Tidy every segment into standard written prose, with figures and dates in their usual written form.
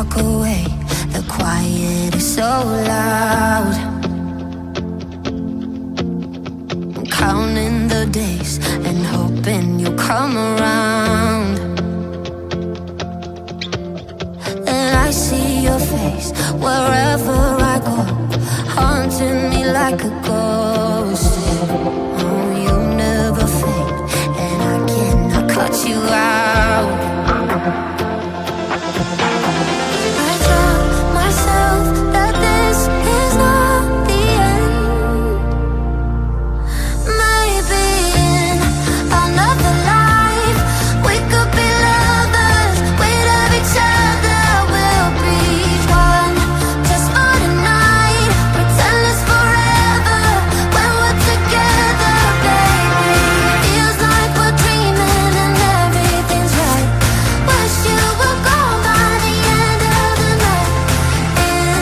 walk away, the quiet is so loud. I'm counting the days and hoping you'll come around. And I see your face wherever I go, haunting me like a ghost. Oh, you never fade, and I cannot cut you out. I tell myself that this is not the end. Maybe in another life we could be lovers. We'd have each other. We'll be one just for tonight. Pretend it's forever when we're together, baby. Feels like we're dreaming and everything's right. Wish you were gone by the end of the night. In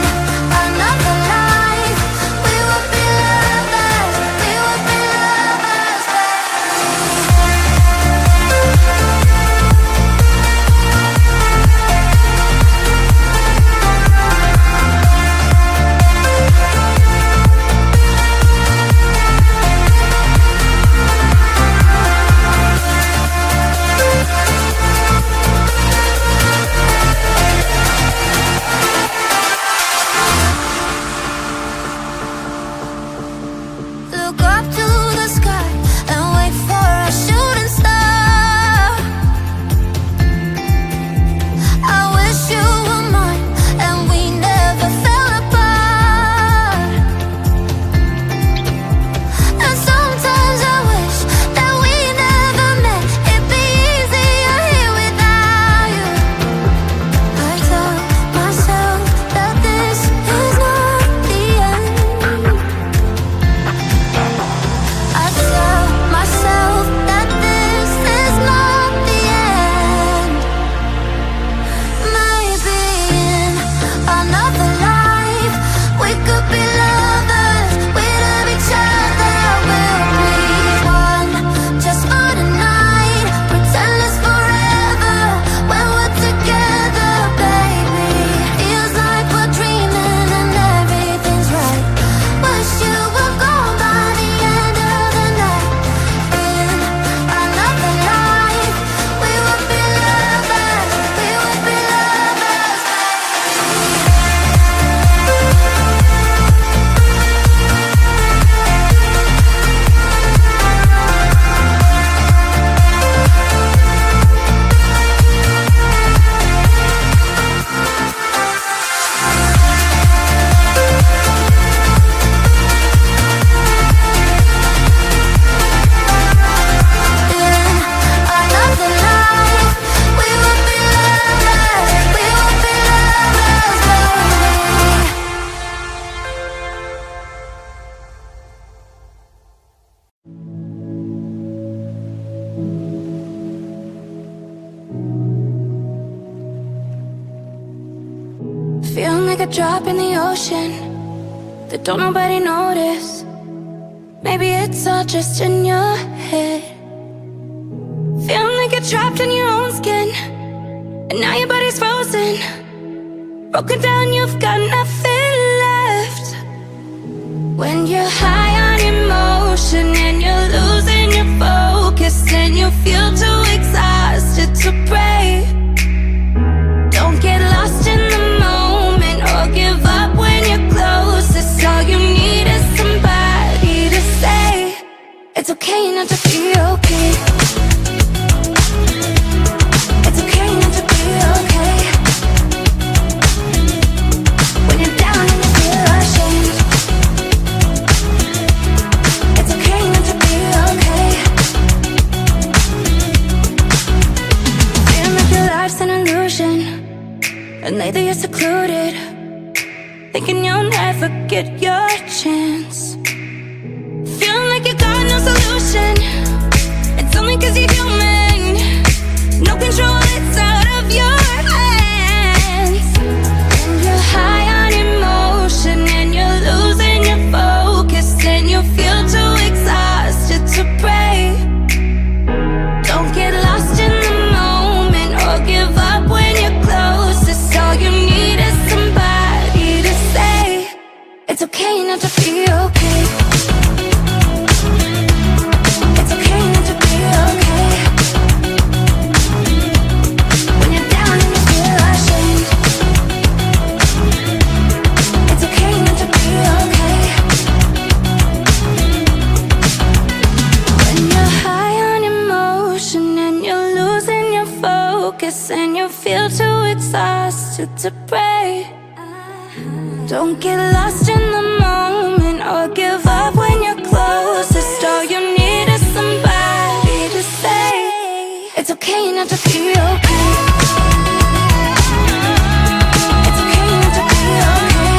another life we would be lovers. We would be lovers, look up to the sky and wait for a shooting star. I wish you were mine and we never fell apart. And sometimes I wish that we never met. It'd be easier here without you. I tell myself that this is not the end. I tell myself that this is not the end. Maybe in another life we could be lovers. We'd have each other. We'll be one just for tonight. Pretend it's forever when we're together, baby. Feels like we're dreaming and everything's right. Wish you were gone by the end of the night. In another life we would be lovers. We would be lovers, another life we would be lovers. We would be lovers, baby. Feeling like a drop in the ocean that don't nobody notice. Maybe it's all just in your head. Feeling like you're trapped in your own skin, and now your body's frozen. Broken down, you've got nothing left. When you're high on emotion and you're losing your focus, and you feel too exhausted to pray. Don't get lost in the moment or give up when you're closest. All you need is somebody to say it's okay not to be okay. It's okay not to be okay. When you're down and you feel ashamed, it's okay not to be okay. Feeling like your life's an illusion, and lately you're secluded, thinking you'll never get your chance. Feeling like you got no solution. It's only 'cause you're human. No control, it's out of your hands. And you're high on emotion and you're losing your focus, and you feel too exhausted to pray. Don't get lost in the moment or give up when you're closest. All you need good to pray. Don't get lost in the moment or give up when you're closest. All you need is somebody to say it's okay not to be okay. It's okay not to be okay.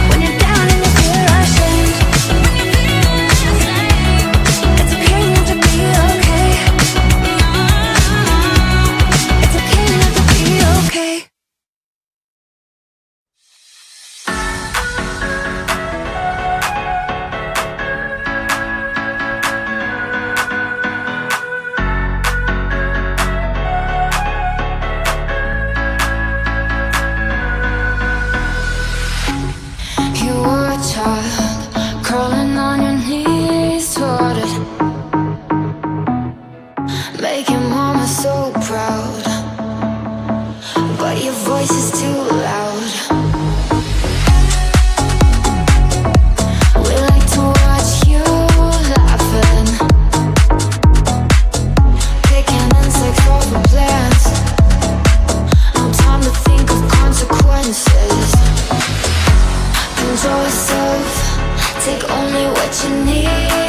When you're down and you feel ashamed, it's okay not to be okay. It's okay not to be okay. You were a child, crawling on your knees toward it, making mama so proud, but your voice is too loud. We like to watch you laughing, picking insects off the plants. No time to think of consequences. Control yourself, take only what you need.